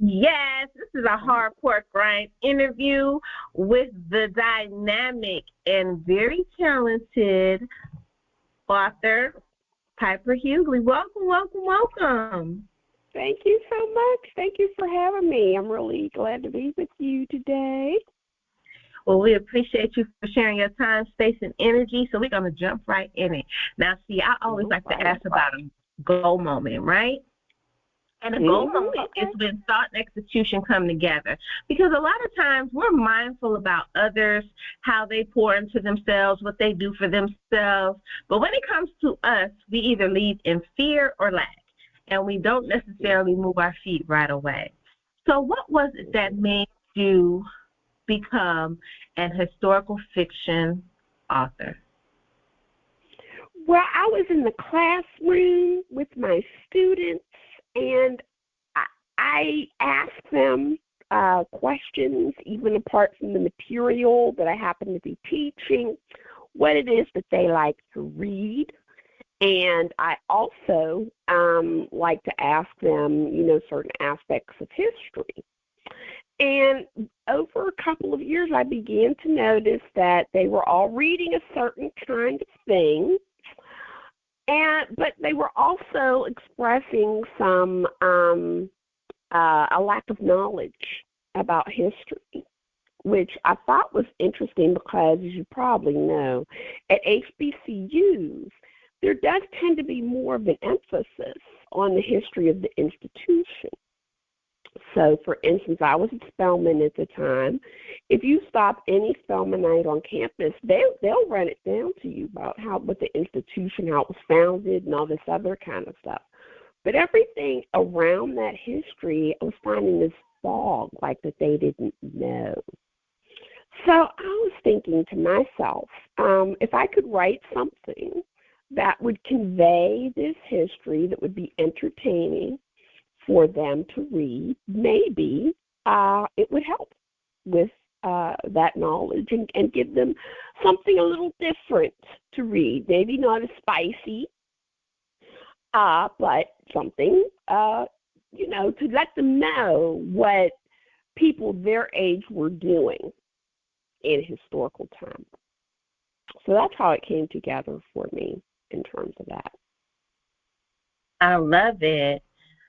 Yes, this is a hard pork rind interview with the dynamic and very talented author, Piper Huguley. Welcome, welcome, welcome. Thank you so much. Thank you for having me. I'm really glad to be with you today. Well, we appreciate you for sharing your time, space, and energy, so we're going to jump right in it. Now, see, I always like to ask about a goal moment, right? And a goal moment is when thought and execution come together. Because a lot of times we're mindful about others, how they pour into themselves, what they do for themselves. But when it comes to us, we either lead in fear or lack, and we don't necessarily move our feet right away. So what was it that made you become an historical fiction author? Well, I was in the classroom with my students, and I asked them questions, even apart from the material that I happen to be teaching, what it is that they like to read. And I also like to ask them, certain aspects of history. And over a couple of years, I began to notice that they were all reading a certain kind of thing, but they were also expressing some a lack of knowledge about history, which I thought was interesting because, as you probably know, at HBCUs, there does tend to be more of an emphasis on the history of the institution. So, for instance, I was at Spelman at the time. If you stop any Spelmanite on campus, they'll run it down to you about what the institution, how it was founded, and all this other kind of stuff. But everything around that history, I was finding this fog, like that they didn't know. So I was thinking to myself, if I could write something that would convey this history, that would be entertaining for them to read, maybe it would help with that knowledge and give them something a little different to read. Maybe not as spicy, but something, to let them know what people their age were doing in historical time. So that's how it came together for me in terms of that. I love it.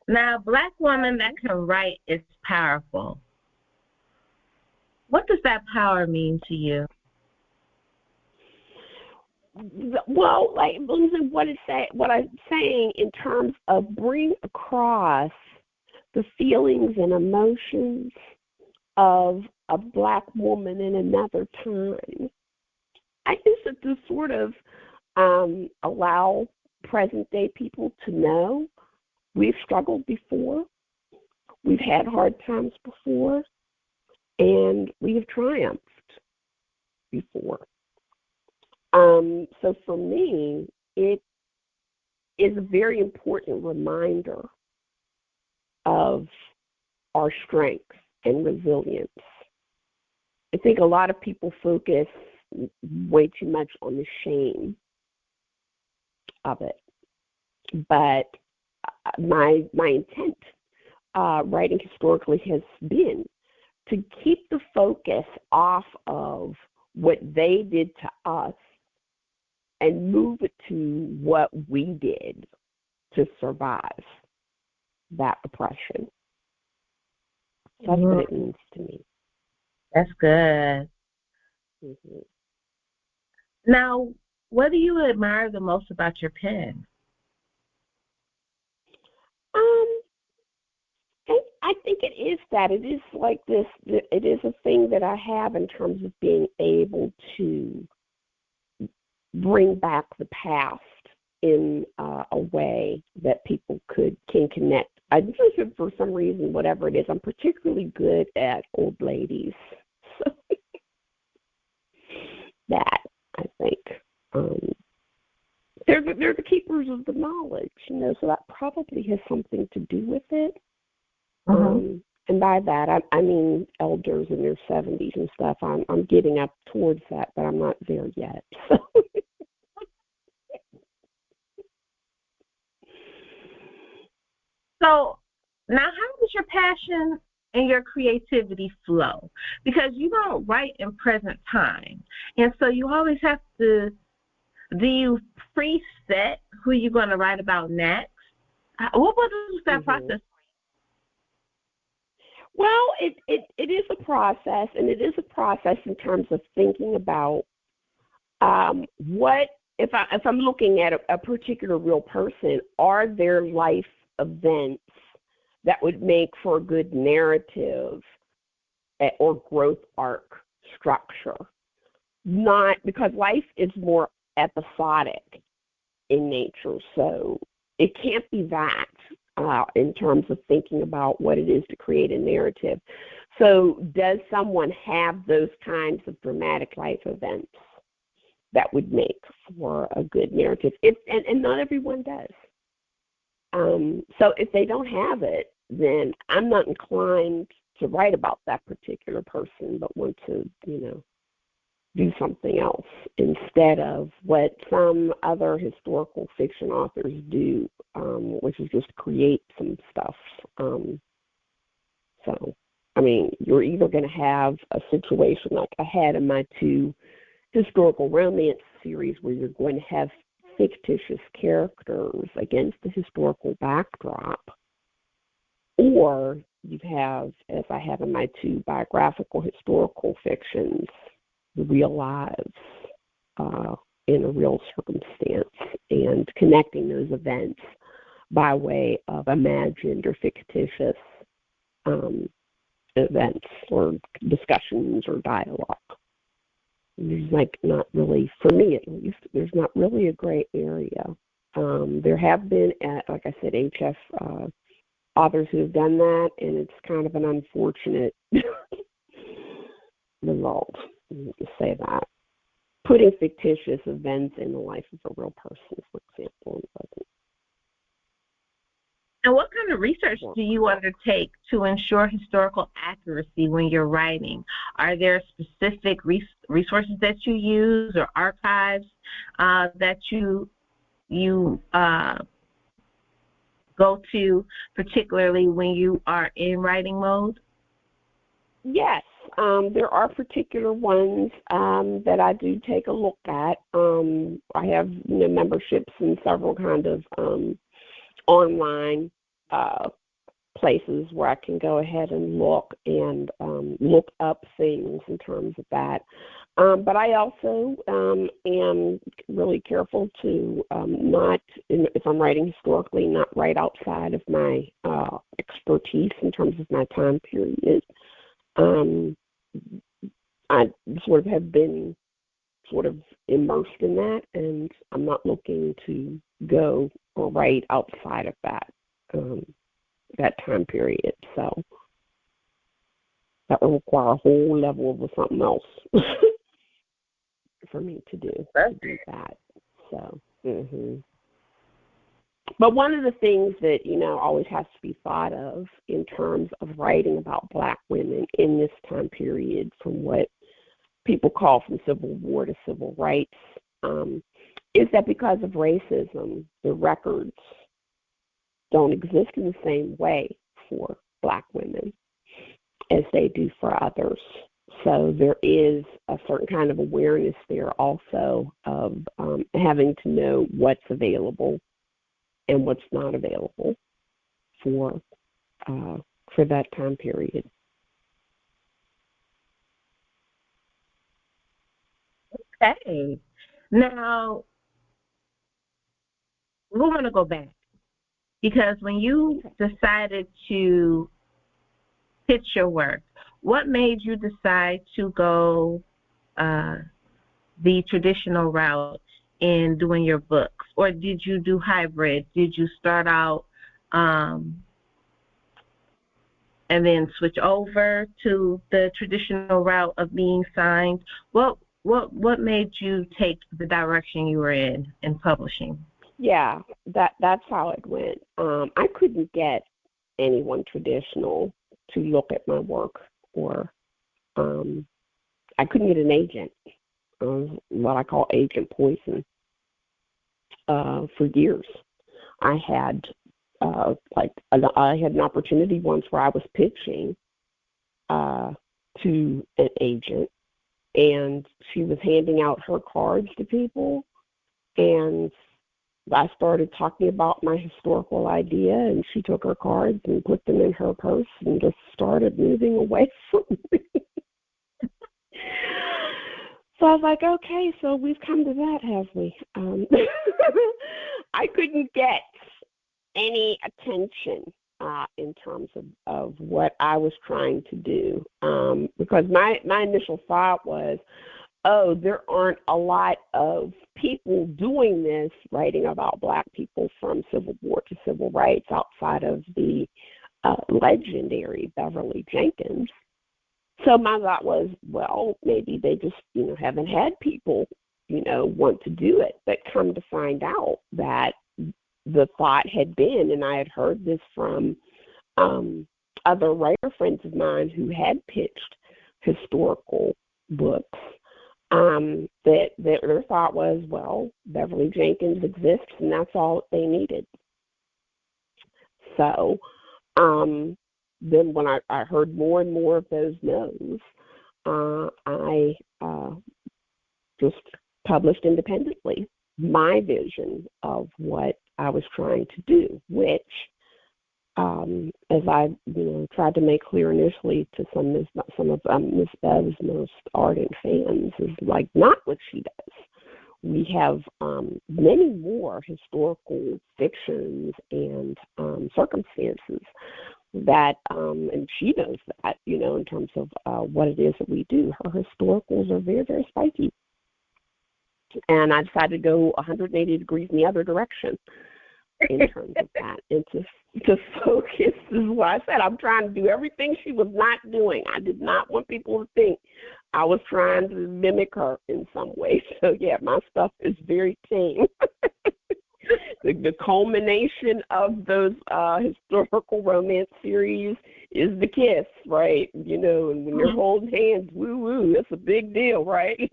Now, a Black woman that can write is powerful. What does that power mean to you? Well, like what I'm saying in terms of bring across the feelings and emotions of a Black woman in another time. I guess it to sort of allow present-day people to know we've struggled before, we've had hard times before, and we have triumphed before. So for me, it is a very important reminder of our strength and resilience. I think a lot of people focus way too much on the shame of it. But my intent writing historically has been to keep the focus off of what they did to us and move it to what we did to survive that oppression. That's what it means to me. That's good. Mm-hmm. Now, what do you admire the most about your pen? I think it is that. It is like this, it is a thing that I have in terms of being able to bring back the past in a way that people can connect. I just, for some reason, whatever it is, I'm particularly good at old ladies. So that, I think, they're the keepers of the knowledge, so that probably has something to do with it. And by that, I mean elders in their 70s and stuff. I'm getting up towards that, but I'm not there yet. So Now, how does your passion and your creativity flow? Because you don't write in present time. And so you always have to, do you preset who you're going to write about next? What was that process? Well, it is a process, and it is a process in terms of thinking about what, if I'm looking at a particular real person, are there life events that would make for a good narrative or growth arc structure? Not because life is more episodic in nature, so it can't be that in terms of thinking about what it is to create a narrative. So does someone have those kinds of dramatic life events that would make for a good narrative? And not everyone does. So if they don't have it, then I'm not inclined to write about that particular person, but want to, do something else instead of what some other historical fiction authors do, which is just create some stuff. So, I mean, you're either going to have a situation like I had in my 2 historical romance series where you're going to have fictitious characters against the historical backdrop, or you have, as I have in my 2 biographical historical fictions, the real lives in a real circumstance, and connecting those events by way of imagined or fictitious events or discussions or dialogue. There's not really, for me at least, there's not really a gray area. There have been, like I said, HF authors who have done that, and it's kind of an unfortunate result. To say that. Putting fictitious events in the life of a real person, for example. And what kind of research do you undertake to ensure historical accuracy when you're writing? Are there specific resources that you use or archives that you go to, particularly when you are in writing mode? Yes, there are particular ones that I do take a look at. I have memberships in several kind of online places where I can go ahead and look up things in terms of that. But I also am really careful to not, if I'm writing historically, not write outside of my expertise in terms of my time period. I sort of have been sort of immersed in that, and I'm not looking to go or write outside of that time period. So that will require a whole level of something else for me to do that. So, But one of the things that, always has to be thought of in terms of writing about Black women in this time period, from what people call from Civil War to Civil Rights, is that because of racism, the records don't exist in the same way for Black women as they do for others. So there is a certain kind of awareness there also of having to know what's available and what's not available for that time period. Okay. Now, we're going to go back, because when you decided to pitch your work, what made you decide to go the traditional route in doing your books? Or did you do hybrid? Did you start out and then switch over to the traditional route of being signed? What made you take the direction you were in publishing? Yeah, that's how it went. I couldn't get anyone traditional to look at my work, or I couldn't get an agent, what I call agent poison, for years. I had I had an opportunity once where I was pitching to an agent, and she was handing out her cards to people, and I started talking about my historical idea, and she took her cards and put them in her purse and just started moving away from me. So I was like, okay, so we've come to that, have we? I couldn't get any attention in terms of what I was trying to do, because my initial thought was, oh, there aren't a lot of people doing this, writing about Black people from Civil War to civil rights outside of the legendary Beverly Jenkins. So my thought was, well, maybe they just, haven't had people, want to do it. But come to find out that the thought had been, and I had heard this from other writer friends of mine who had pitched historical books, that their thought was, well, Beverly Jenkins exists, and that's all they needed. So then when I heard more and more of those no's, I just published independently my vision of what I was trying to do, which, as I tried to make clear initially to some of Miss Bev's most ardent fans, is like not what she does. We have many more historical fictions and circumstances that, and she knows that, in terms of what it is that we do. Her historicals are very, very spicy. And I decided to go 180 degrees in the other direction in terms of that, and to focus. This is what I said. I'm trying to do everything she was not doing. I did not want people to think I was trying to mimic her in some way. So, yeah, my stuff is very tame. The culmination of those historical romance series is the kiss, right? And when you're holding hands, woo-woo, that's a big deal, right?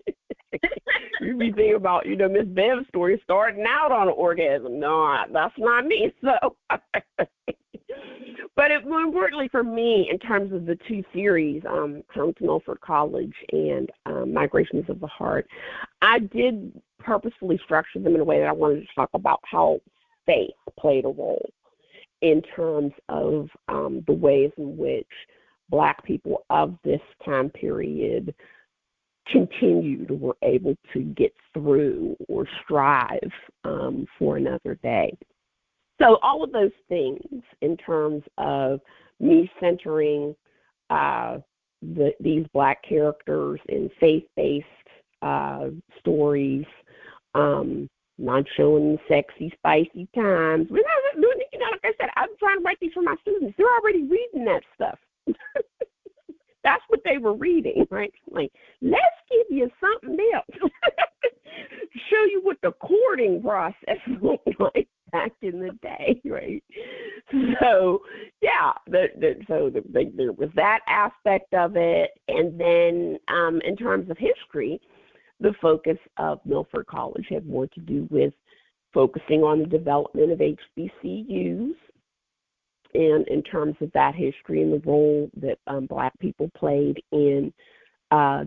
You be thinking about, Miss Bev's story starting out on an orgasm. No, that's not me. So, but more importantly for me, in terms of the two series, Home to Milford College and Migrations of the Heart, I did purposefully structure them in a way that I wanted to talk about how faith played a role in terms of the ways in which Black people of this time period continued or were able to get through or strive for another day. So all of those things in terms of me centering these Black characters in faith-based stories, not showing sexy, spicy times. We're not doing it, like I said, I'm trying to write these for my students. They're already reading that stuff. That's what they were reading, right? Like, let's give you something else. Show you what the courting process looked like back in the day, right? So, yeah, there was that aspect of it. And then in terms of history, the focus of Milford College had more to do with focusing on the development of HBCUs, and in terms of that history and the role that Black people played in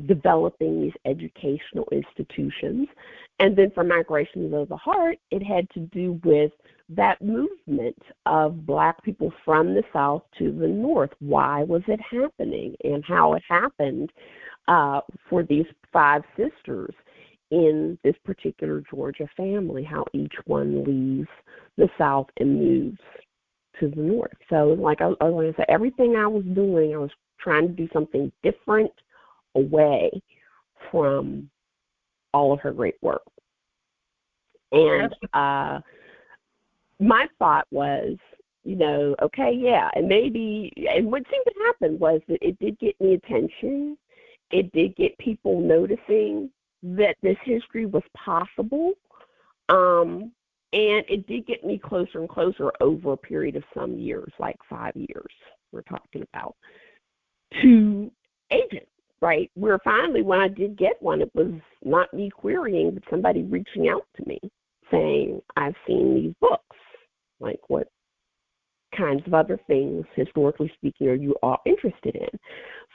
developing these educational institutions. And then for Migrations of the Heart, it had to do with that movement of Black people from the South to the North. Why was it happening, and how it happened for these five sisters in this particular Georgia family, how each one leaves the South and moves to the North. So like I was say, everything I was doing, I was trying to do something different away from all of her great work. And my thought was, okay, yeah, and what seemed to happen was that it did get me attention. It did get people noticing that this history was possible. And it did get me closer and closer over a period of some years, like 5 years we're talking about, to agents, right? Where finally, when I did get one, it was not me querying, but somebody reaching out to me saying, I've seen these books. Like, what kinds of other things, historically speaking, are you all interested in?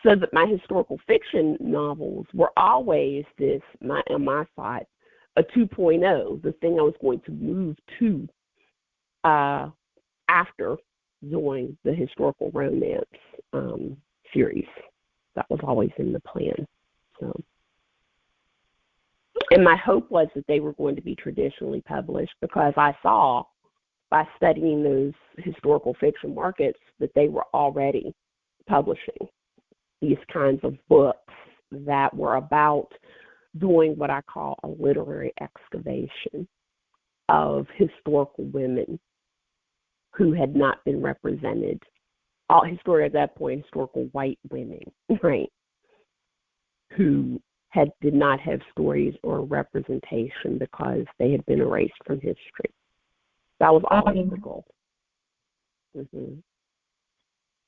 So that my historical fiction novels were always this, on my side, a 2.0, the thing I was going to move to after doing the historical romance series. That was always in the plan. So, and my hope was that they were going to be traditionally published, because I saw by studying those historical fiction markets that they were already publishing these kinds of books that were about doing what I call a literary excavation of historical women who had not been represented. All at that point, historical white women, right, who did not have stories or representation because they had been erased from history. That was always the goal. Mm-hmm.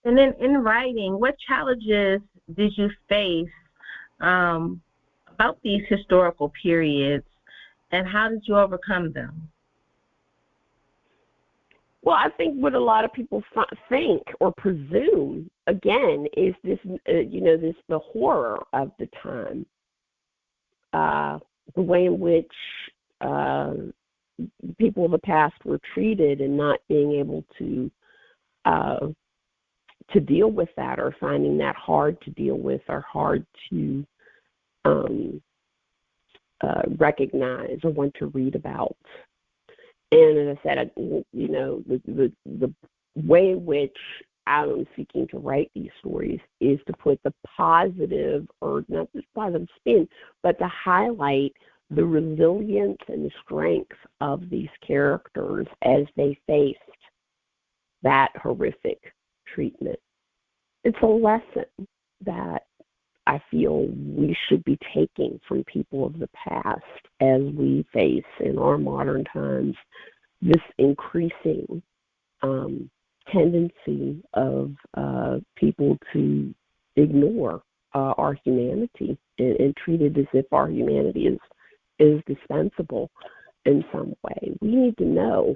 And then in writing, what challenges did you face about these historical periods, and how did you overcome them? Well, I think what a lot of people think or presume, again, is this, the horror of the time, the way in which people of the past were treated, and not being able to deal with that, or finding that hard to deal with, or hard to recognize or want to read about. And as I said, the way in which I'm seeking to write these stories is to put the positive, or not just positive spin, but to highlight the resilience and the strength of these characters as they faced that horrific treatment. It's a lesson that I feel we should be taking from people of the past as we face in our modern times this increasing tendency of people to ignore our humanity and treat it as if our humanity is dispensable in some way. We need to know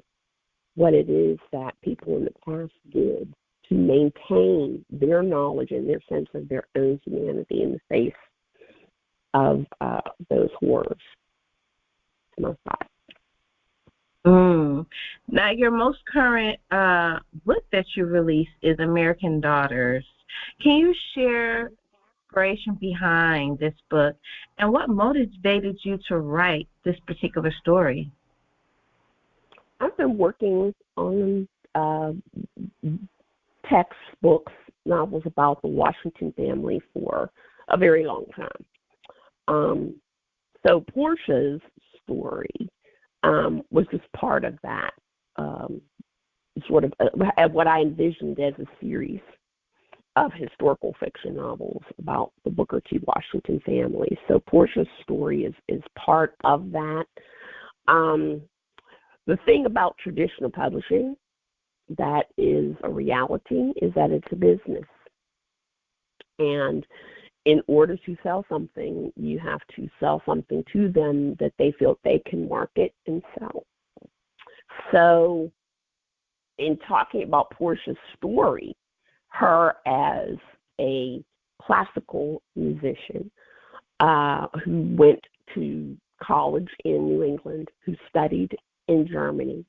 what it is that people in the past did to maintain their knowledge and their sense of their own humanity in the face of those horrors. My thought. Now, your most current book that you released is American Daughters. Can you share inspiration behind this book, and what motivated you to write this particular story? I've been working on textbooks, novels about the Washington family for a very long time. So Portia's story was just part of that, sort of what I envisioned as a series of historical fiction novels about the Booker T. Washington family. So Portia's story is part of that. The thing about traditional publishing that is a reality is that it's a business. And in order to sell something, you have to sell something to them that they feel they can market and sell. So in talking about Portia's story, her as a classical musician who went to college in New England, who studied in Germany,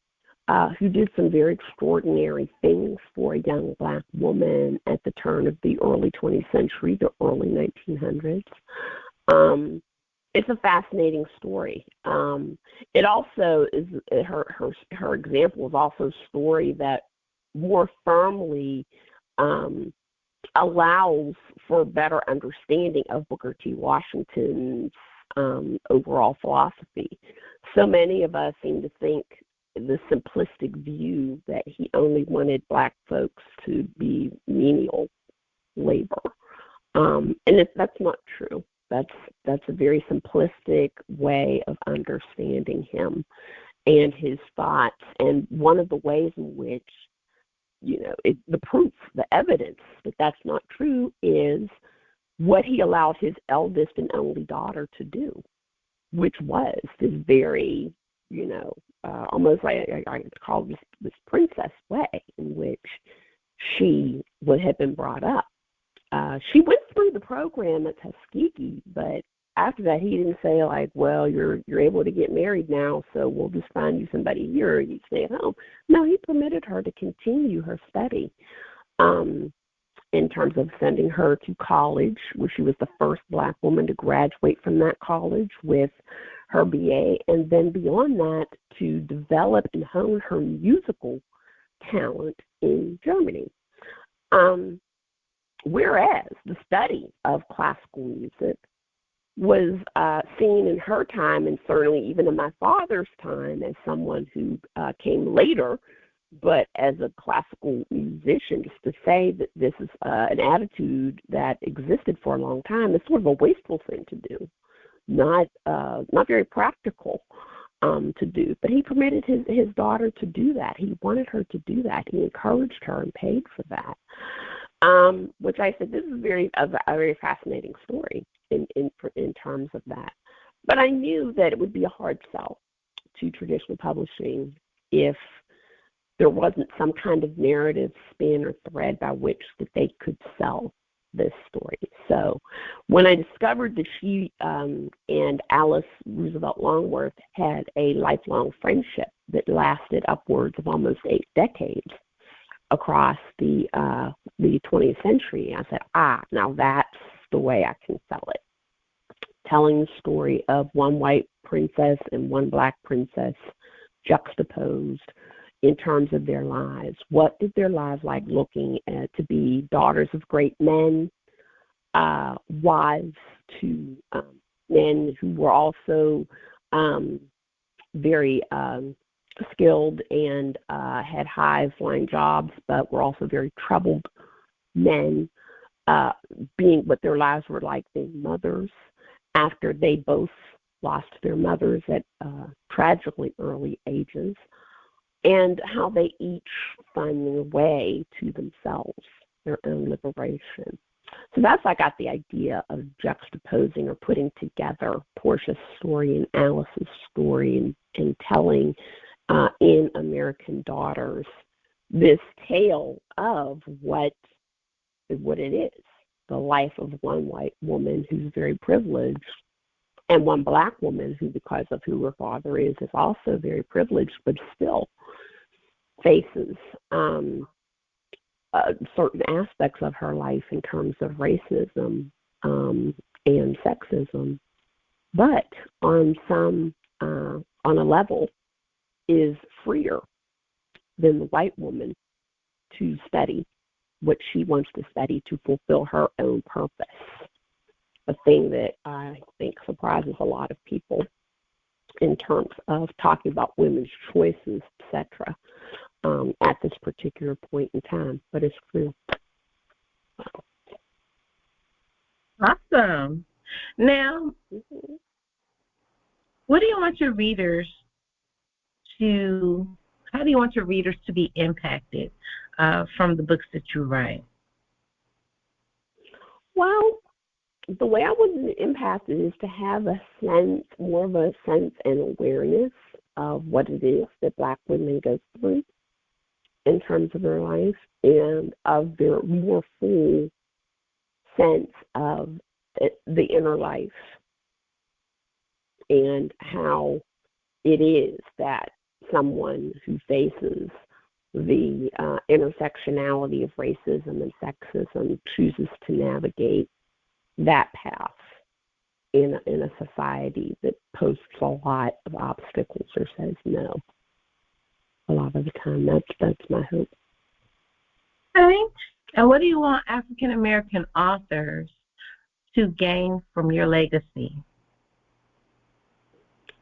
who did some very extraordinary things for a young black woman at the turn of the early 20th century, the early 1900s. It's a fascinating story. It also is her example is also a story that more firmly allows for better understanding of Booker T. Washington's overall philosophy. So many of us seem to think the simplistic view that he only wanted black folks to be menial labor, and that's not true. That's a very simplistic way of understanding him and his thoughts. And one of the ways in which, the proof, the evidence that that's not true is what he allowed his eldest and only daughter to do, which was this very, almost like I call this princess way in which she had been brought up. She went through the program at Tuskegee, but after that, he didn't say like, well, you're able to get married now, so we'll just find you somebody here, or you stay at home. No, he permitted her to continue her study. In terms of sending her to college, where she was the first Black woman to graduate from that college with her BA, and then beyond that, to develop and hone her musical talent in Germany. Whereas the study of classical music was seen in her time, and certainly even in my father's time, as someone who came later, but as a classical musician, just to say that this is an attitude that existed for a long time, it's sort of a wasteful thing to do, not very practical to do. But he permitted his daughter to do that. He wanted her to do that. He encouraged her and paid for that. Which I said, this is a very fascinating story in terms of that. But I knew that it would be a hard sell to traditional publishing if there wasn't some kind of narrative spin or thread by which that they could sell this story. So when I discovered that she and Alice Roosevelt Longworth had a lifelong friendship that lasted upwards of almost 8 decades across the 20th century, I said, now that's the way I can sell it. Telling the story of one white princess and one Black princess juxtaposed in terms of their lives. What did their lives like looking at to be daughters of great men, wives to men who were also very skilled and had high-flying jobs, but were also very troubled men, being what their lives were like being mothers after they both lost their mothers at tragically early ages, and how they each find their way to themselves, their own liberation. So that's how I got the idea of juxtaposing or putting together Portia's story and Alice's story and telling in American Daughters this tale of what it is, the life of one white woman who's very privileged and one Black woman who, because of who her father is also very privileged, but still faces certain aspects of her life in terms of racism and sexism, but on a level is freer than the white woman to study what she wants to study to fulfill her own purpose. A thing that I think surprises a lot of people in terms of talking about women's choices, etc., at this particular point in time, but it's true. Awesome. Now, how do you want your readers to be impacted from the books that you write? Well, the way I want to impact it is to have more of a sense and awareness of what it is that Black women go through in terms of their life, and of their more full sense of the inner life and how it is that someone who faces the intersectionality of racism and sexism chooses to navigate that path in a society that posts a lot of obstacles or says no. A lot of the time, that's my hope. Okay. And what do you want African American authors to gain from your legacy?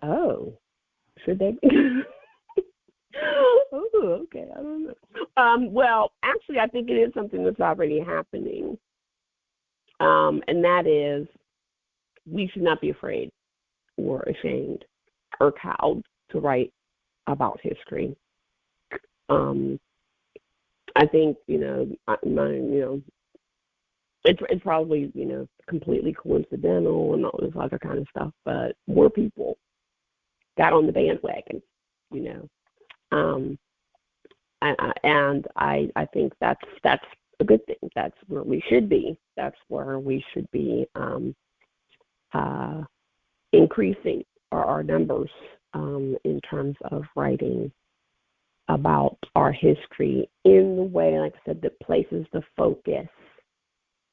Oh, should they? Oh, okay. I don't know. Well, actually, I think it is something that's already happening, and that is we should not be afraid or ashamed or cowed to write about history. I think it's probably completely coincidental and all this other kind of stuff, but more people got on the bandwagon you know. And I think that's a good thing. That's where we should be. That's where we should be increasing our numbers in terms of writing about our history in the way, like I said, that places the focus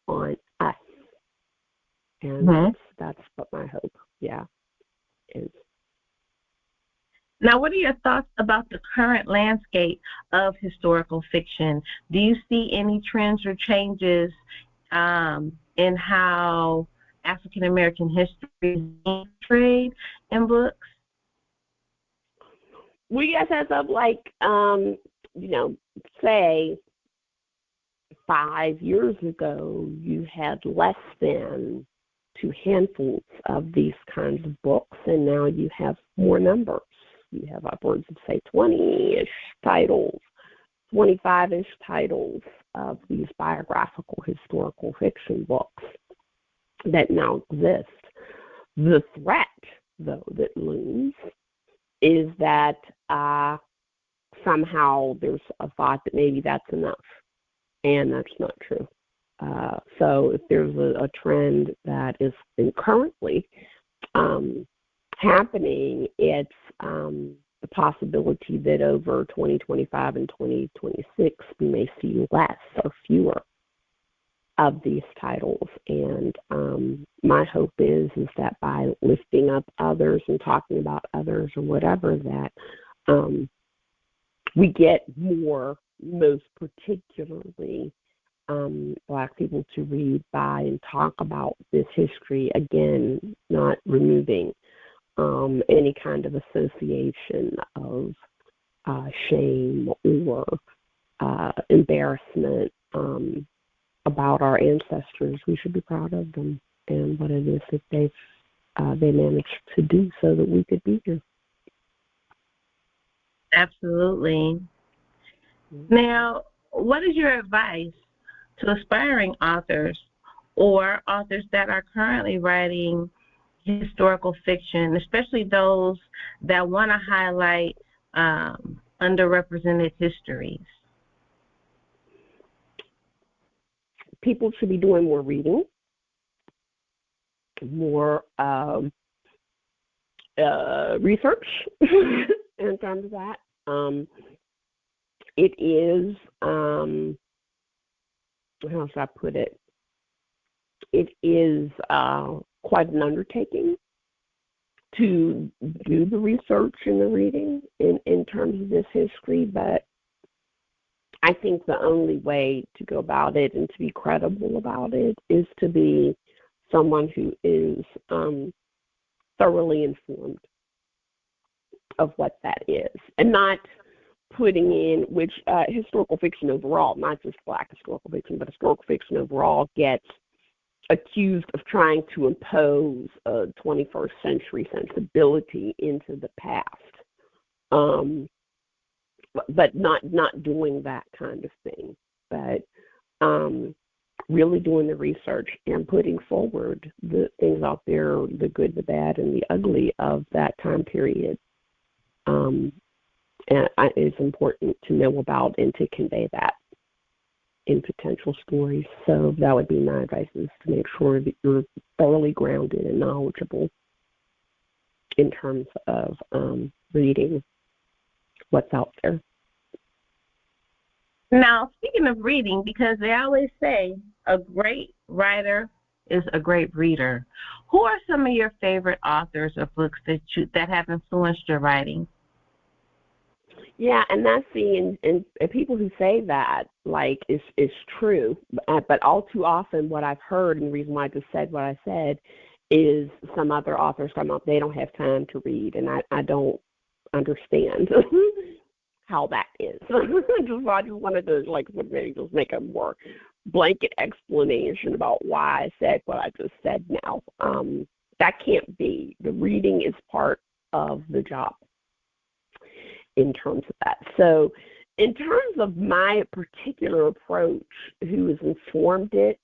on us. And that's what my hope, is. Now, what are your thoughts about the current landscape of historical fiction? Do you see any trends or changes in how African American history is being portrayed in books? Well, yes, as of say 5 years ago, you had less than 2 handfuls of these kinds of books, and now you have more numbers. You have upwards of, say, 20-ish titles, 25-ish titles of these biographical historical fiction books that now exist. The threat, though, that looms is that somehow there's a thought that maybe that's enough, and that's not true. So if there's a trend that is currently happening, it's the possibility that over 2025 and 2026 we may see less or fewer of these titles. And my hope is that by lifting up others and talking about others or whatever, that we get more, most particularly Black people, to read by and talk about this history, again, not removing any kind of association of shame or embarrassment about our ancestors. We should be proud of them and what it is that they managed to do so that we could be here. Absolutely. Now, what is your advice to aspiring authors or authors that are currently writing historical fiction, especially those that want to highlight underrepresented histories? People should be doing more reading, more research in terms of that. It is, how should I put it? It is quite an undertaking to do the research and the reading in terms of this history, but I think the only way to go about it and to be credible about it is to be someone who is thoroughly informed of what that is, and not putting in, which historical fiction overall, not just Black historical fiction, but historical fiction overall gets accused of trying to impose a 21st century sensibility into the past, but not doing that kind of thing, but really doing the research and putting forward the things out there, the good, the bad, and the ugly of that time period. And it's important to know about and to convey that in potential stories. So that would be my advice, is to make sure that you're thoroughly grounded and knowledgeable in terms of reading what's out there. Now, speaking of reading, because they always say a great writer is a great reader, who are some of your favorite authors or books that have influenced your writing? Yeah, and that's and people who say that, like, is true. But all too often what I've heard, and the reason why I just said what I said, is some other authors come up, they don't have time to read, and I don't understand how that is. I just wanted to, maybe just make a more blanket explanation about why I said what I just said now. That can't be. The reading is part of the job in terms of that. So in terms of my particular approach, who has informed it,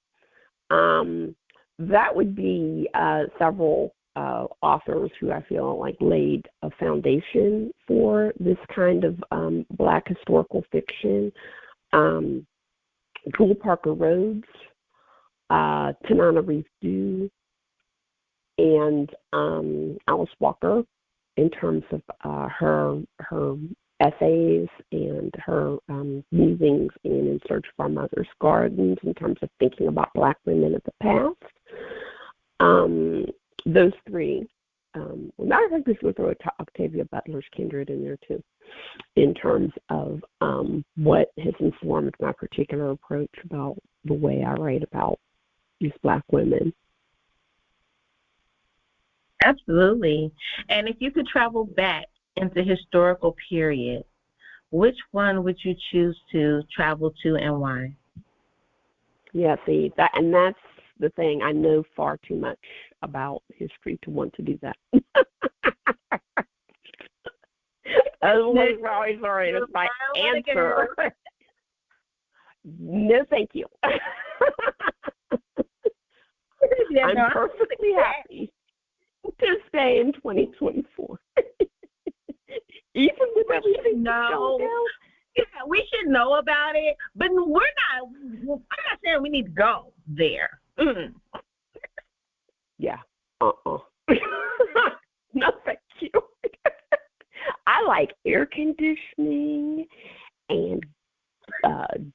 that would be several authors who I feel like laid a foundation for this kind of Black historical fiction. Jewel Parker Rhodes, Tanana Reeve Dew, and Alice Walker, in terms of her essays and her musings in Search of Our Mother's Gardens, in terms of thinking about Black women of the past. Those three. Matter of fact, this would throw Octavia Butler's Kindred in there too, in terms of what has informed my particular approach about the way I write about these Black women. Absolutely. And if you could travel back into historical period, which one would you choose to travel to and why? Yeah, see, that's the thing. I know far too much about history to want to do that. Always is my answer. No, thank you. I'm perfectly happy to stay in 2024. Even with everything no. Yeah, we should know about it, but I'm not saying we need to go there. Yeah. No, thank you. I like air conditioning and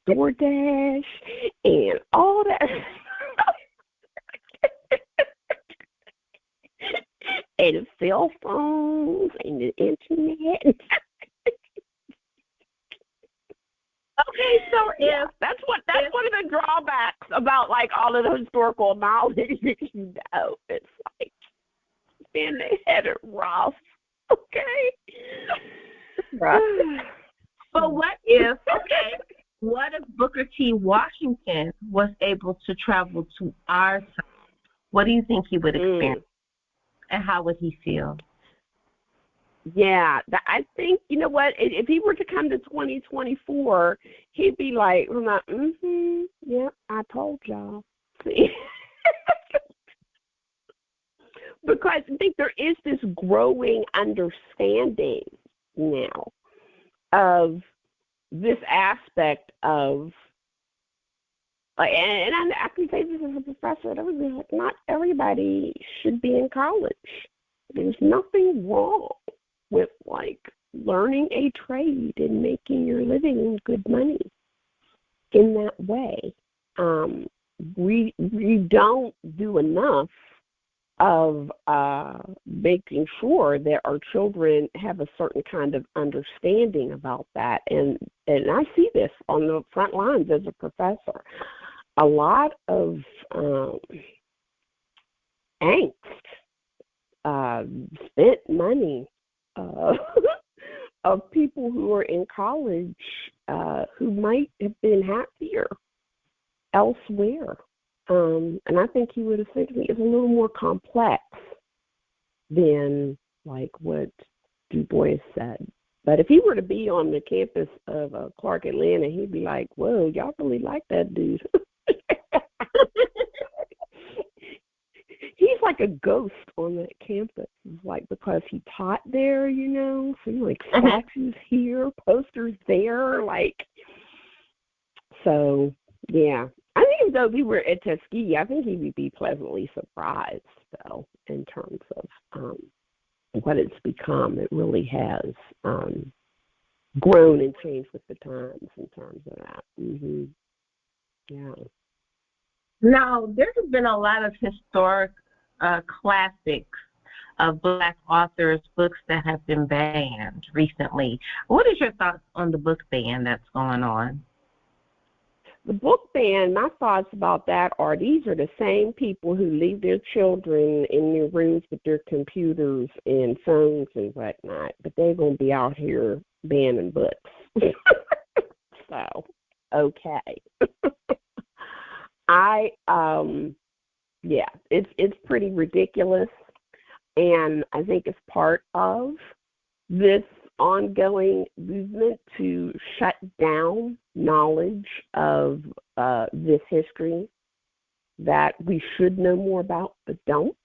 DoorDash and all that. And cell phones and the internet. Okay, so that's one of the drawbacks about like all of the historical knowledge. It's like, man, they had it rough. Okay. Rough. But what if Booker T. Washington was able to travel to our time? What do you think he would experience? And how would he feel? Yeah, I think, you know what, if he were to come to 2024, he'd be like, yeah, I told y'all. See? Because I think there is this growing understanding now of this aspect of, and I can say this as a professor, not everybody should be in college. There's nothing wrong with like learning a trade and making your living and good money in that way. We don't do enough of making sure that our children have a certain kind of understanding about that. And I see this on the front lines as a professor. A lot of angst, spent money of people who are in college who might have been happier elsewhere. And I think he would have said to me, it's a little more complex than like what Du Bois said. But if he were to be on the campus of Clark Atlanta, he'd be like, whoa, y'all really like that dude. He's like a ghost on that campus. It's like because he taught there, you know, so like statues here, posters there, like. So yeah, I think if he were at Tuskegee, I think he would be pleasantly surprised, though, in terms of what it's become. It really has grown and changed with the times in terms of that. Yeah. Now, there has been a lot of historic classics of Black authors, books that have been banned recently. What is your thoughts on the book ban that's going on? The book ban, my thoughts about that are these are the same people who leave their children in their rooms with their computers and phones and whatnot, but they're going to be out here banning books. So, okay. It's pretty ridiculous, and I think it's part of this ongoing movement to shut down knowledge of this history that we should know more about but don't.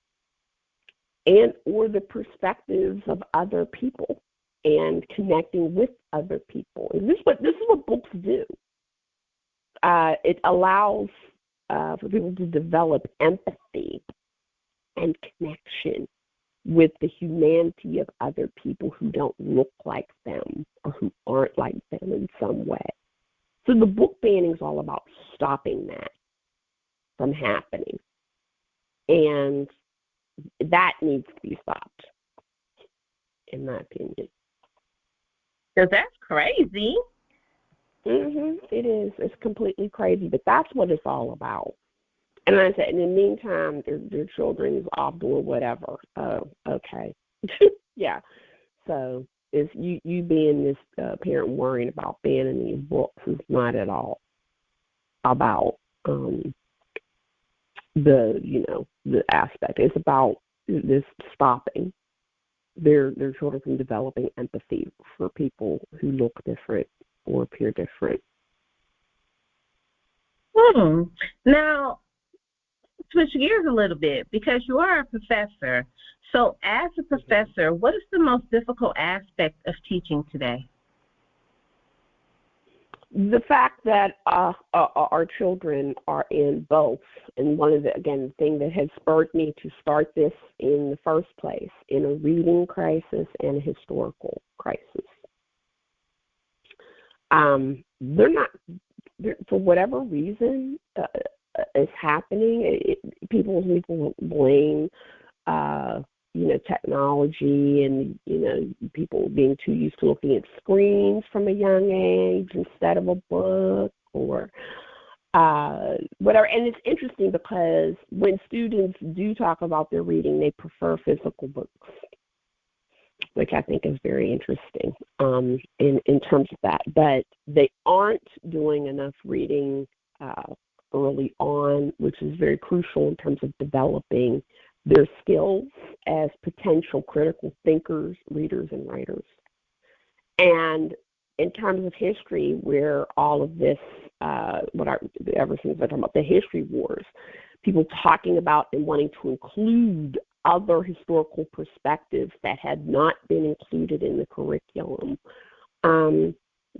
and or the perspectives of other people and connecting with other people. And this is what books do. It allows for people to develop empathy and connection with the humanity of other people who don't look like them or who aren't like them in some way. So the book banning is all about stopping that from happening. And that needs to be stopped, in my opinion. Because that's crazy. It is. It's completely crazy, but that's what it's all about. And like I said, in the meantime, their children is off doing whatever. Oh, okay. Yeah. So it's you being this parent worrying about banning these books is not at all about the aspect. It's about this stopping their children from developing empathy for people who look different or appear different. Now, switch gears a little bit, because you are a professor. So as a professor, what is the most difficult aspect of teaching today? The fact that our children are in both, and one of the thing that has spurred me to start this in the first place, in a reading crisis and a historical crisis. They're not, for whatever reason is happening. People blame technology and, people being too used to looking at screens from a young age instead of a book or whatever. And it's interesting because when students do talk about their reading, they prefer physical books, which I think is very interesting in terms of that. But they aren't doing enough reading early on, which is very crucial in terms of developing their skills as potential critical thinkers, readers, and writers. And in terms of history, where all of this, ever since I talk about the history wars, people talking about and wanting to include other historical perspectives that had not been included in the curriculum.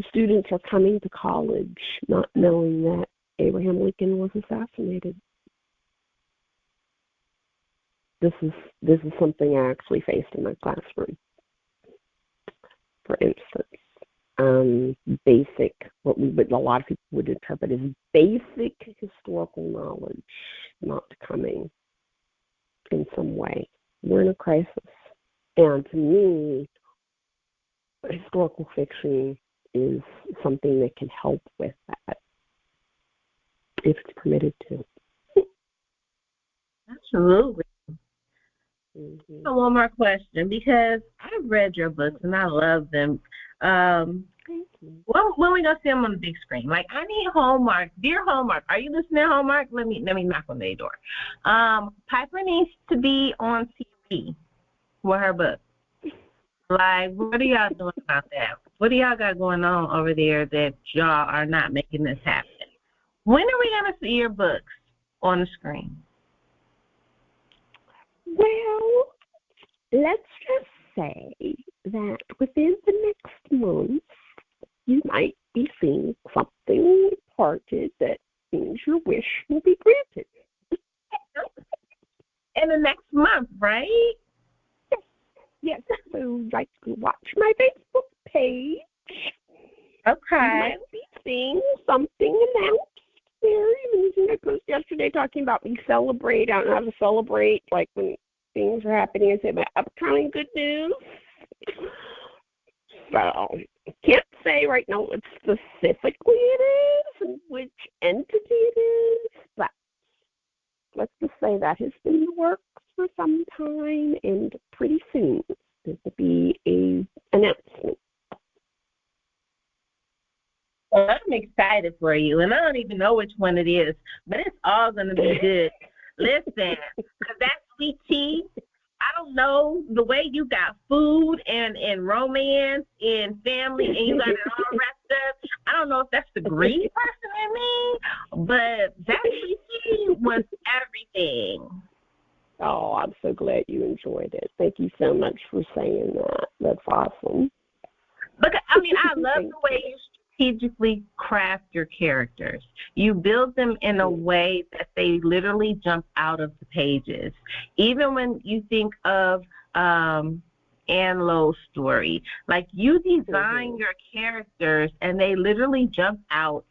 Students are coming to college not knowing that Abraham Lincoln was assassinated. This is something I actually faced in my classroom. For instance, what a lot of people would interpret as basic historical knowledge not coming in some way. We're in a crisis. And to me, historical fiction is something that can help with that, if it's permitted to. Absolutely. So one more question, because I've read your books and I love them. Thank you. When we gonna see them on the big screen? Like, I need Hallmark. Dear Hallmark, are you listening, Hallmark? Let me knock on their door. Piper needs to be on TV with her book. Like, what are y'all doing about that? What do y'all got going on over there that y'all are not making this happen? When are we gonna see your books on the screen? Well, let's just say that within the next month, you might be seeing something reported that means your wish will be granted. In the next month, right? Yes. So, like, watch my Facebook page. Okay. You might be seeing something announced there. Even I posted yesterday talking about me celebrate. I don't know how to celebrate, like when things are happening. I say my upcoming good news. So, can't say right now what specifically it is and which entity it is, but let's just say that has been in the works for some time, and pretty soon there will be an announcement. Well, I'm excited for you, and I don't even know which one it is, but it's all going to be good. Listen, because that sweet tea, I don't know, the way you got food and romance and family and you got it all wrapped up, I don't know if that's the greedy person in me, but that sweet tea was everything. Oh, I'm so glad you enjoyed it. Thank you so much for saying that. That's awesome. Because I love the way you strategically craft your characters. You build them in a way that they literally jump out of the pages. Even when you think of Anne Lowe's story, like you design your characters and they literally jump out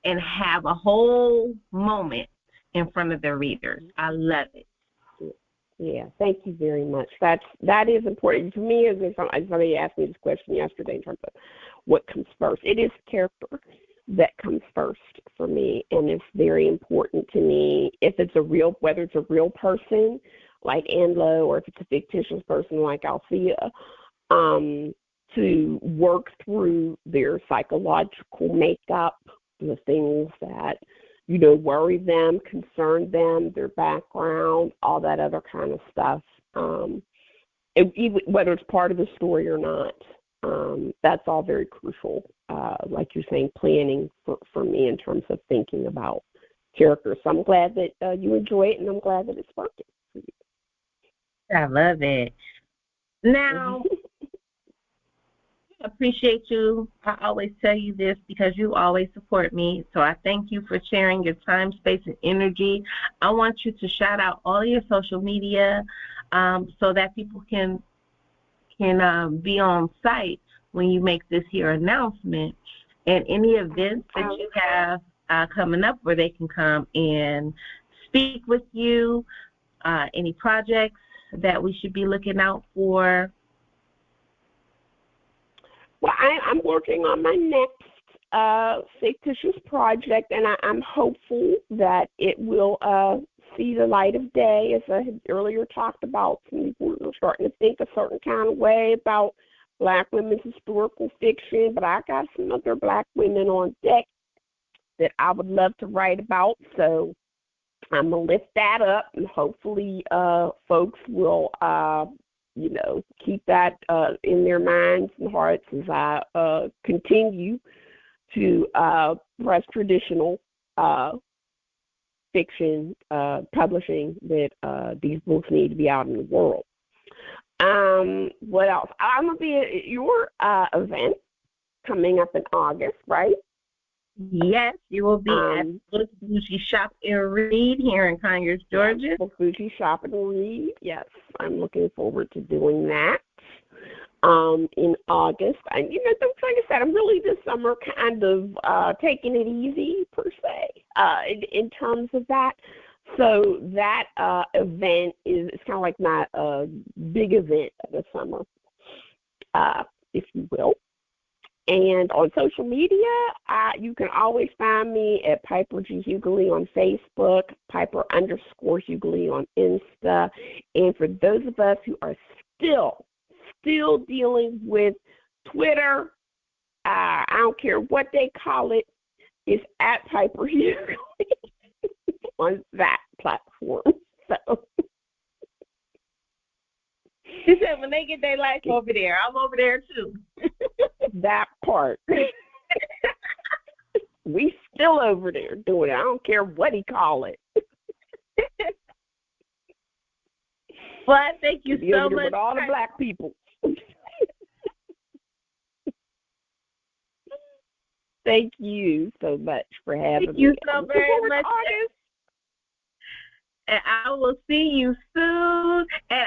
and have a whole moment in front of their readers. I love it. Yeah, thank you very much. That is important to me. As somebody asked me this question yesterday in terms of what comes first. It is character that comes first for me, and it's very important to me. If it's whether it's a real person like Anne Lowe, or if it's a fictitious person like Althea, to work through their psychological makeup, the things that worry them, concern them, their background, all that other kind of stuff. Even whether it's part of the story or not, that's all very crucial. Like you're saying, planning for me in terms of thinking about characters. So I'm glad that you enjoy it, and I'm glad that it's working for you. I love it. Now, I appreciate you. I always tell you this because you always support me. So I thank you for sharing your time, space, and energy. I want you to shout out all your social media so that people can be on site when you make this here announcement, and any events that you have coming up where they can come and speak with you, any projects that we should be looking out for. Well, I'm working on my next fictitious project, and I'm hopeful that it will see the light of day. As I had earlier talked about, some people are starting to think a certain kind of way about Black women's historical fiction, but I got some other Black women on deck that I would love to write about, so I'm going to lift that up, and hopefully folks will keep that in their minds and hearts as I continue to press traditional fiction publishing, that these books need to be out in the world. What else? I'm going to be at your event coming up in August, right? Yes, you will be at Book Bougie Shop and Read here in Conyers, Georgia. Book Bougie Shop and Read. Yes, I'm looking forward to doing that in August. And like I said, I'm really this summer kind of taking it easy per se in terms of that. So that event is kind of like my big event of the summer, if you will. And on social media, you can always find me at Piper G. Huguley on Facebook, Piper_Huguley on Insta. And for those of us who are still dealing with Twitter, I don't care what they call it, it's at Piper Huguley on that platform. So. She said when they get their life over there, I'm over there too. That part. We still over there doing it. I don't care what he call it. Well, thank you so much. With all the Black people. Thank you so much for having me. Thank you so very much. And I will see you soon. And